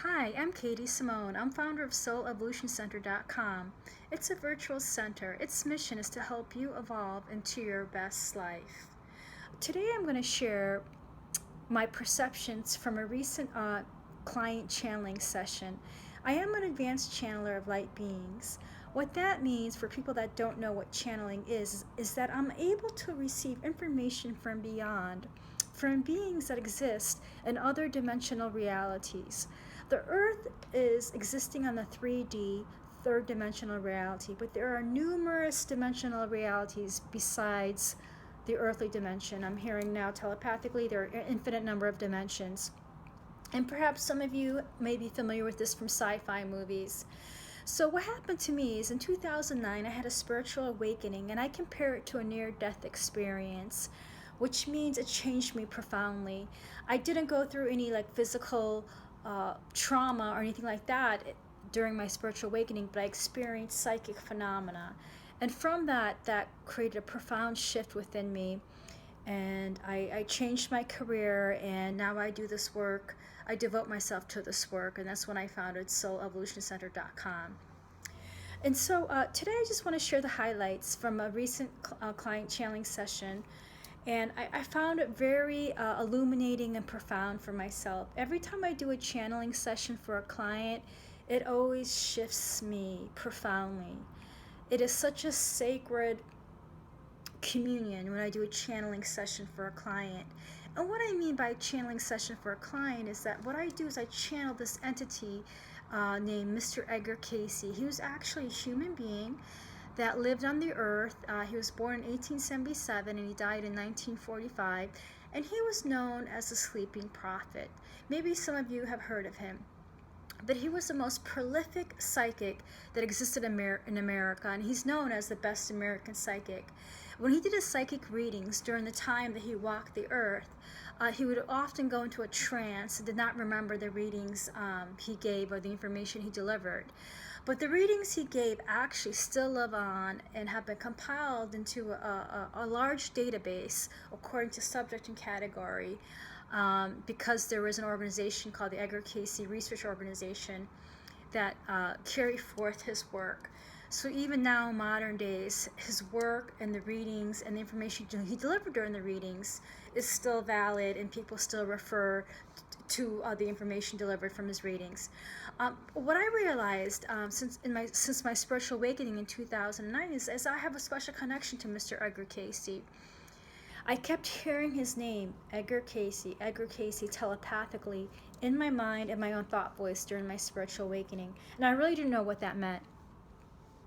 Hi, I'm Katie Simone. I'm founder of SoulEvolutionCenter.com. It's a virtual center. Its mission is to help you evolve into your best life. Today I'm going to share my perceptions from a recent client channeling session. I am an advanced channeler of light beings. What that means for people that don't know what channeling is that I'm able to receive information from beyond, from beings that exist in other dimensional realities. The Earth is existing on the 3D, third dimensional reality, but there are numerous dimensional realities besides the earthly dimension. I'm hearing now telepathically there are an infinite number of dimensions. And perhaps some of you may be familiar with this from sci-fi movies. So what happened to me is in 2009 I had a spiritual awakening, and I compare it to a near-death experience, which means it changed me profoundly. I didn't go through any physical trauma or anything like that during my spiritual awakening, but I experienced psychic phenomena. And from that created a profound shift within me. And I changed my career, and now I do this work. I devote myself to this work, and that's when I founded SoulEvolutionCenter.com. And so today I just want to share the highlights from a recent client channeling session. And I found it very illuminating and profound for myself. Every time I do a channeling session for a client, it always shifts me profoundly. It is such a sacred communion when I do a channeling session for a client. And what I mean by channeling session for a client is that what I do is I channel this entity named Mr. Edgar Casey. He was actually a human being that lived on the earth. He was born in 1877 and he died in 1945, and he was known as the sleeping prophet. Maybe some of you have heard of him. But he was the most prolific psychic that existed in America, and he's known as the best American psychic. When he did his psychic readings during the time that he walked the earth, he would often go into a trance and did not remember the readings he gave or the information he delivered. But the readings he gave actually still live on and have been compiled into a large database according to subject and category, because there was an organization called the Edgar Casey Research Organization that carried forth his work. So even now, in modern days, his work and the readings and the information he delivered during the readings is still valid, and people still refer to the information delivered from his readings. What I realized since my spiritual awakening in 2009 is I have a special connection to Mr. Edgar Casey. I kept hearing his name, Edgar Casey, telepathically in my mind and my own thought voice during my spiritual awakening. And I really didn't know what that meant.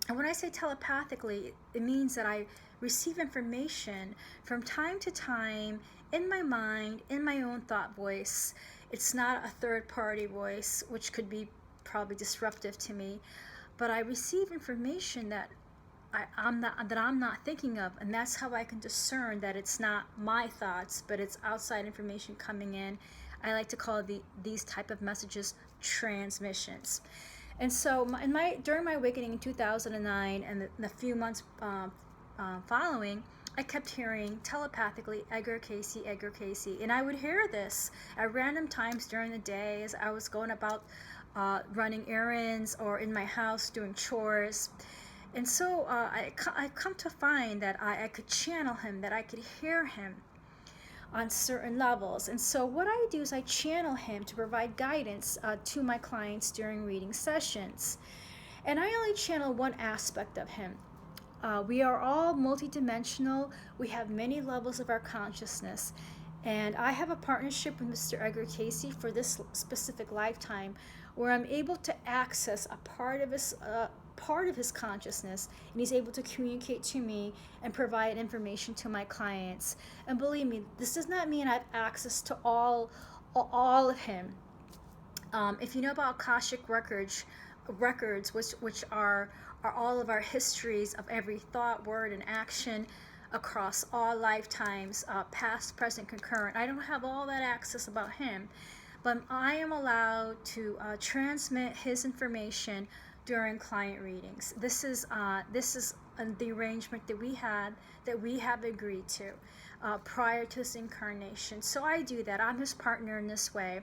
And when I say telepathically, it means that I receive information from time to time in my mind, in my own thought voice. It's not a third-party voice, which could be probably disruptive to me, but I receive information that I'm not thinking of, and that's how I can discern that it's not my thoughts, but it's outside information coming in. I like to call these type of messages transmissions. And so during my awakening in 2009 and the few months following, I kept hearing telepathically, Edgar Casey, and I would hear this at random times during the day as I was going about running errands or in my house doing chores. And so I come to find that I could channel him, that I could hear him on certain levels. And so what I do is I channel him to provide guidance to my clients during reading sessions. And I only channel one aspect of him. We are all multidimensional. We have many levels of our consciousness. And I have a partnership with Mr. Edgar Casey for this specific lifetime where I'm able to access a part of his consciousness, and he's able to communicate to me and provide information to my clients. And believe me, this does not mean I have access to all of him. If you know about Akashic records, which are all of our histories of every thought, word, and action across all lifetimes, past, present, concurrent. I don't have all that access about him, but I am allowed to transmit his information during client readings. This is the arrangement that we have agreed to prior to his incarnation. So I do that. I'm his partner in this way.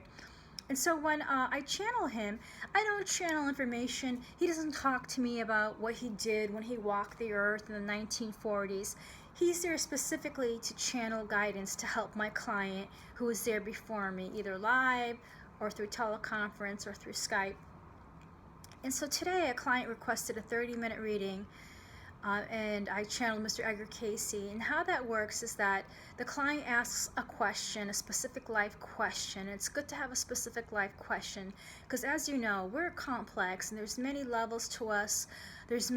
And so when I channel him, I don't channel information. He doesn't talk to me about what he did when he walked the earth in the 1940s. He's there specifically to channel guidance to help my client who was there before me, either live or through teleconference or through Skype. And so today a client requested a 30-minute reading, and I channeled Mr. Edgar Casey. And how that works is that the client asks a question, a specific life question. It's good to have a specific life question because, as you know, we're complex and there's many levels to us. There's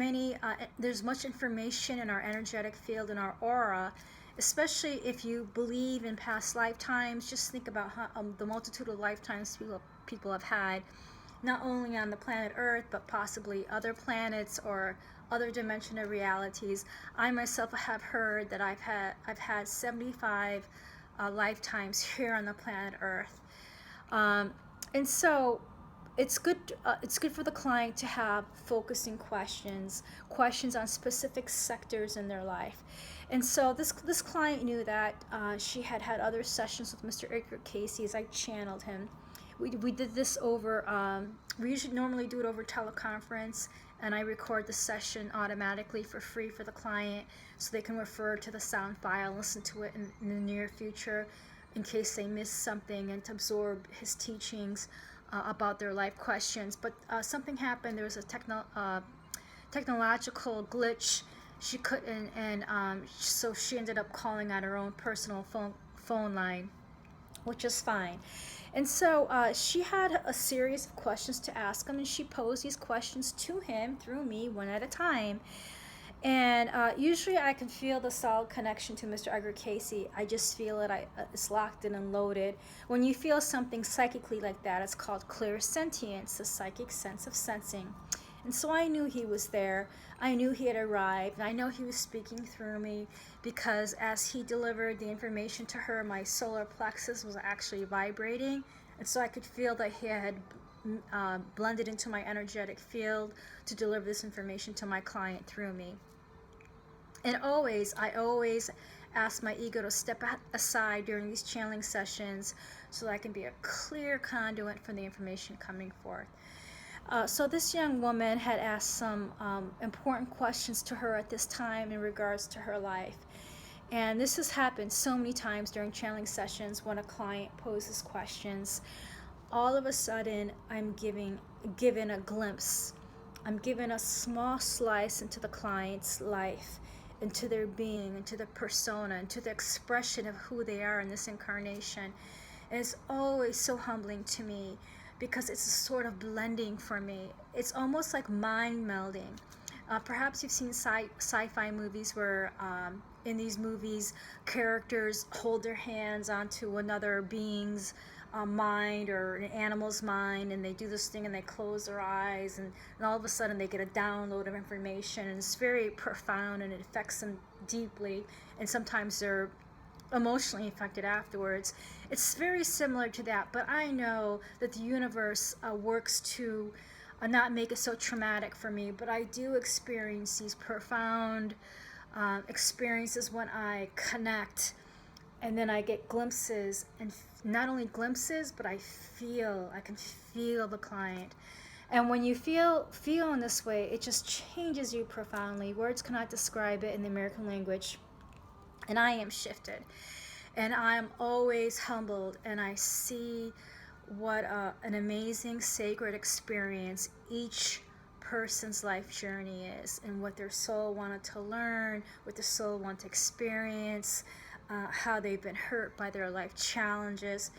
much information in our energetic field, in our aura. Especially if you believe in past lifetimes, just think about how, the multitude of lifetimes people have had, not only on the planet Earth, but possibly other planets or other dimensional realities. I myself have heard that I've had 75 lifetimes here on the planet Earth, and so it's good for the client to have focusing questions on specific sectors in their life. And so this client knew that she had had other sessions with Mr. Edgar Casey as I channeled him. We did this over, we usually normally do it over teleconference, and I record the session automatically for free for the client so they can refer to the sound file, listen to it in the near future in case they miss something, and to absorb his teachings about their life questions. But something happened. There was a technological glitch. She couldn't, and so she ended up calling on her own personal phone line, which is fine. And so she had a series of questions to ask him, and she posed these questions to him through me, one at a time. And usually I can feel the solid connection to Mr. Edgar Casey. I just feel it. It's locked in and loaded. When you feel something psychically like that, it's called clairsentience, the psychic sense of sensing. And so I knew he was there. I knew he had arrived. And I know he was speaking through me because as he delivered the information to her, my solar plexus was actually vibrating. And so I could feel that he had blended into my energetic field to deliver this information to my client through me. And I always ask my ego to step aside during these channeling sessions so that I can be a clear conduit for the information coming forth. So this young woman had asked some important questions to her at this time in regards to her life. And this has happened so many times during channeling sessions when a client poses questions. All of a sudden, I'm given a glimpse. I'm given a small slice into the client's life, into their being, into their persona, into the expression of who they are in this incarnation. And it's always so humbling to me because it's a sort of blending for me. It's almost like mind melding. Perhaps you've seen sci-fi movies where in these movies characters hold their hands onto another being's mind or an animal's mind, and they do this thing and they close their eyes, and all of a sudden they get a download of information, and it's very profound and it affects them deeply, and sometimes they're emotionally affected afterwards. It's very similar to that, but I know that the universe works to not make it so traumatic for me, but I do experience these profound experiences when I connect, and then I get glimpses, and not only glimpses, but I can feel the client. And when you feel in this way, it just changes you profoundly. Words cannot describe it in the American language. And I am shifted, and I'm always humbled, and I see what an amazing sacred experience each person's life journey is, and what their soul wanted to learn, what the soul wanted to experience, how they've been hurt by their life challenges.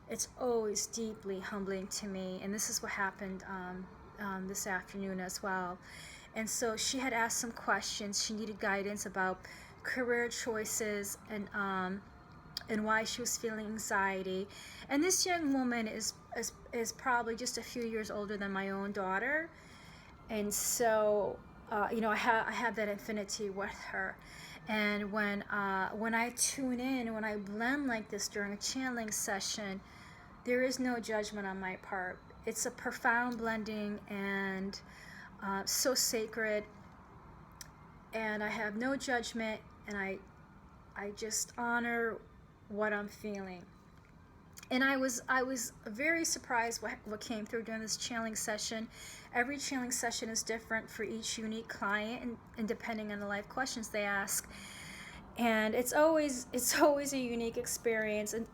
It's always deeply humbling to me, and this is what happened this afternoon as well. And so she had asked some questions. She needed guidance about career choices and why she was feeling anxiety. And this young woman is probably just a few years older than my own daughter, and so I have that affinity with her. And when I tune in, when I blend like this during a channeling session, there is no judgment on my part. It's a profound blending and so sacred, and I have no judgment, and I just honor what I'm feeling. And I was very surprised what came through during this channeling session. Every channeling session is different for each unique client, and depending on the life questions they ask. And it's always a unique experience. And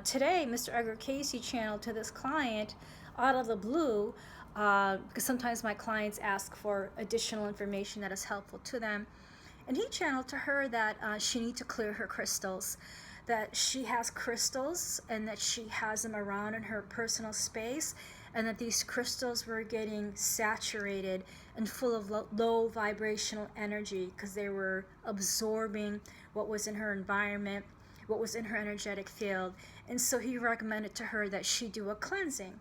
today, Mr. Edgar Casey channeled to this client out of the blue, because sometimes my clients ask for additional information that is helpful to them. And he channeled to her that she needs to clear her crystals, that she has crystals and that she has them around in her personal space, and that these crystals were getting saturated and full of low vibrational energy because they were absorbing what was in her environment, what was in her energetic field. And so he recommended to her that she do a cleansing.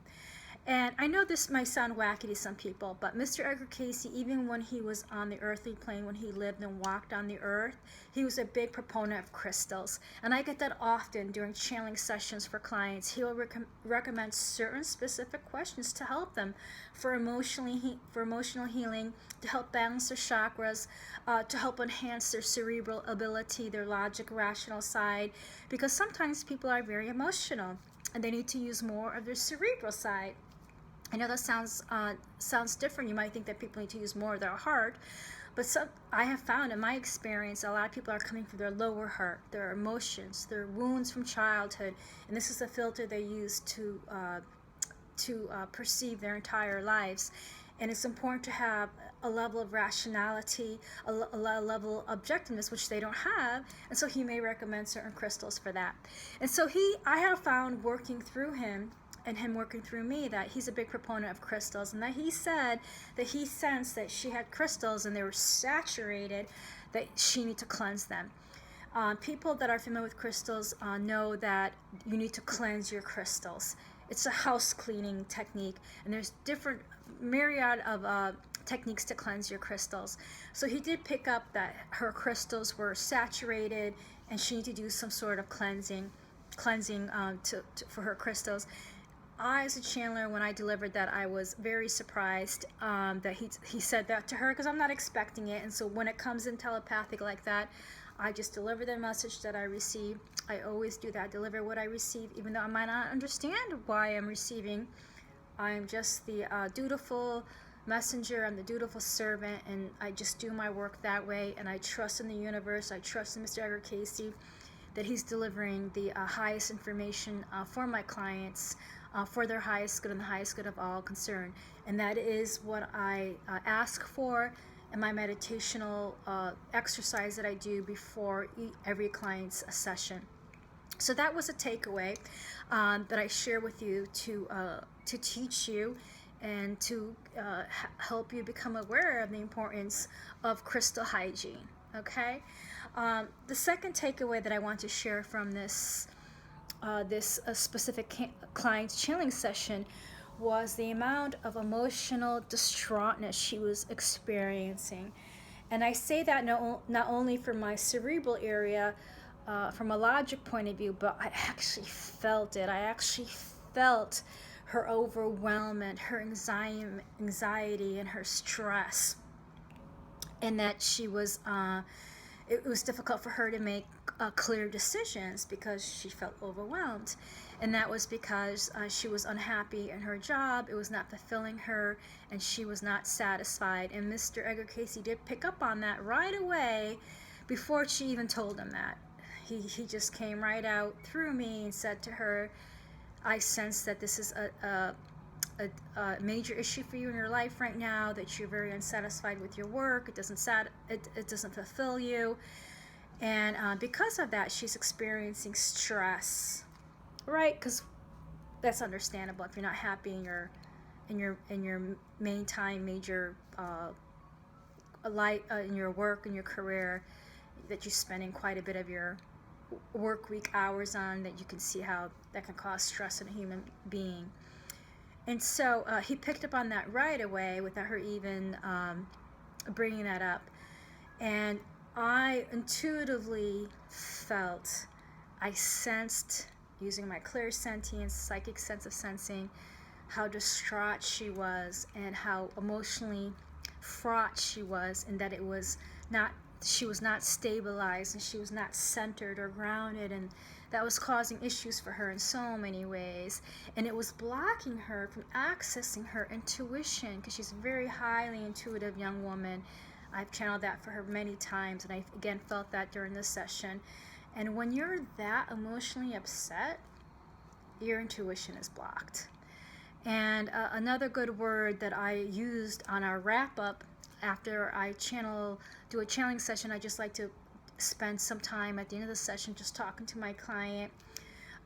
And I know this might sound wacky to some people, but Mr. Edgar Casey, even when he was on the earthly plane, when he lived and walked on the earth, he was a big proponent of crystals. And I get that often during channeling sessions for clients. He will recommend certain specific questions to help them for emotional healing, to help balance their chakras, to help enhance their cerebral ability, their logic, rational side, because sometimes people are very emotional and they need to use more of their cerebral side. I know that sounds different. You might think that people need to use more of their heart, but I have found in my experience a lot of people are coming from their lower heart, their emotions, their wounds from childhood, and this is the filter they use to perceive their entire lives. And it's important to have a level of rationality, a level of objectiveness, which they don't have, and so he may recommend certain crystals for that. And so I have found working through him and him working through me that he's a big proponent of crystals, and that he said that he sensed that she had crystals and they were saturated, that she needed to cleanse them. People that are familiar with crystals know that you need to cleanse your crystals. It's a house cleaning technique, and there's different myriad of techniques to cleanse your crystals. So he did pick up that her crystals were saturated and she needed to do some sort of cleansing for her crystals. I, as a channeler, when I delivered that, I was very surprised that he said that to her, because I'm not expecting it. And so when it comes in telepathic like that, I just deliver the message that I receive. I always do that, deliver what I receive, even though I might not understand why I'm receiving. I'm just the dutiful messenger, I'm the dutiful servant, and I just do my work that way. And I trust in the universe, I trust in Mr. Edgar Casey, that he's delivering the highest information for my clients, for their highest good and the highest good of all concerned. And that is what I ask for in my meditational exercise that I do before every client's session. So that was a takeaway that I share with you to teach you and to help you become aware of the importance of crystal hygiene. Okay. The second takeaway that I want to share from this specific client's channeling session was the amount of emotional distraughtness she was experiencing. And I say that not only from my cerebral area, from a logic point of view, but I actually felt it. I actually felt her overwhelmment, her anxiety, and her stress, and that she was. It was difficult for her to make clear decisions because she felt overwhelmed. And that was because she was unhappy in her job, it was not fulfilling her, and she was not satisfied. And Mr. Edgar Casey did pick up on that right away before she even told him that. He just came right out through me and said to her, I sense that this is a major issue for you in your life right now, that you're very unsatisfied with your work, it doesn't fulfill you, and because of that she's experiencing stress, right? Because that's understandable. If you're not happy in your major in your work, in your career, that you're spending quite a bit of your work week hours on, that you can see how that can cause stress in a human being. And so he picked up on that right away without her even bringing that up. And I intuitively felt, I sensed, using my clairsentience, psychic sense of sensing, how distraught she was and how emotionally fraught she was, and that she was not stabilized and she was not centered or grounded, and that was causing issues for her in so many ways, and it was blocking her from accessing her intuition, because she's a very highly intuitive young woman. I've channeled that for her many times, and I again felt that during this session. And when you're that emotionally upset, your intuition is blocked. And another good word that I used on our wrap up after I do a channeling session, I just like to spend some time at the end of the session just talking to my client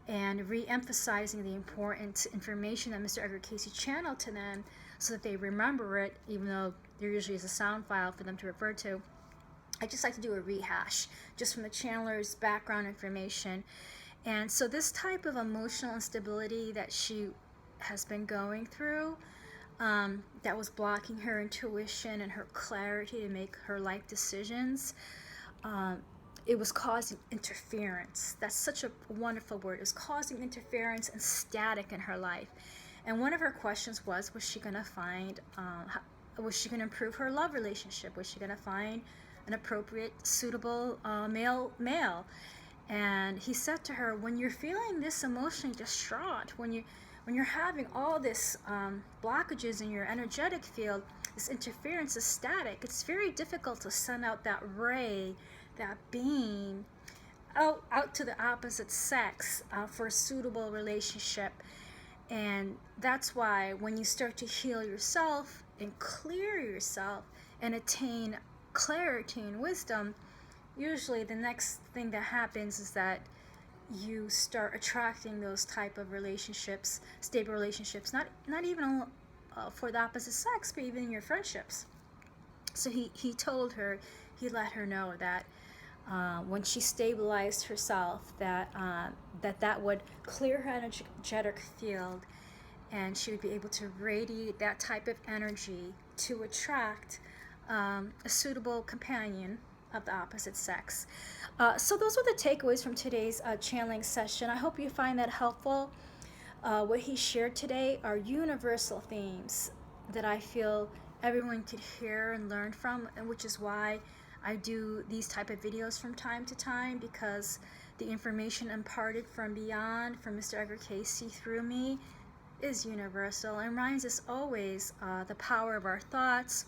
and re-emphasizing the important information that Mr. Edgar Casey channeled to them, so that they remember it, even though there usually is a sound file for them to refer to. I just like to do a rehash just from the channeler's background information. And so this type of emotional instability that she has been going through, that was blocking her intuition and her clarity to make her life decisions, it was causing interference. That's such a wonderful word. It was causing interference and static in her life. And one of her questions was she going to find, was she going to improve her love relationship? Was she going to find an appropriate, suitable male? And he said to her, when you're feeling this emotionally distraught, when you're having all this blockages in your energetic field, this interference, this static, it's very difficult to send out that ray, that beam, out to the opposite sex for a suitable relationship. And that's why when you start to heal yourself and clear yourself and attain clarity and wisdom, usually the next thing that happens is that you start attracting those type of relationships, stable relationships, not even for the opposite sex, but even in your friendships. So he told her, he let her know that when she stabilized herself, that that would clear her energetic field, and she would be able to radiate that type of energy to attract a suitable companion of the opposite sex. So those were the takeaways from today's channeling session. I hope you find that helpful. What he shared today are universal themes that I feel everyone could hear and learn from, and which is why I do these type of videos from time to time, because the information imparted from beyond, from Mr. Edgar Casey through me, is universal and reminds us always the power of our thoughts,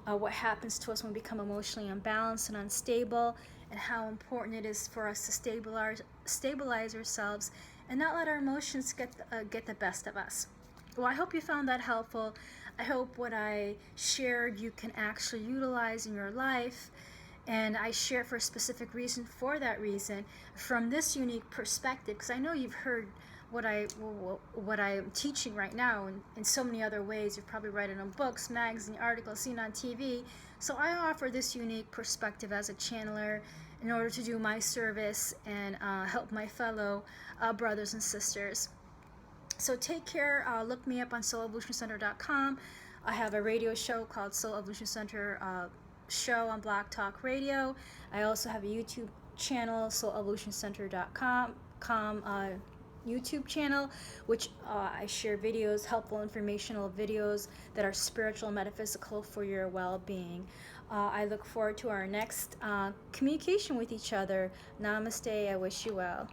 what happens to us when we become emotionally unbalanced and unstable, and how important it is for us to stabilize ourselves and not let our emotions get the best of us. Well, I hope you found that helpful. I hope what I shared you can actually utilize in your life, and I share for a specific reason, for that reason, from this unique perspective, because I know you've heard what I'm teaching right now in so many other ways. You've probably read it in books, magazine, articles, seen on TV. So I offer this unique perspective as a channeler in order to do my service and help my fellow brothers and sisters. So take care. Look me up on soulevolutioncenter.com. I have a radio show called Soul Evolution Center Show on Blog Talk Radio. I also have a YouTube channel, soulevolutioncenter.com YouTube channel, which I share videos, helpful informational videos that are spiritual and metaphysical for your well-being. I look forward to our next communication with each other. Namaste. I wish you well.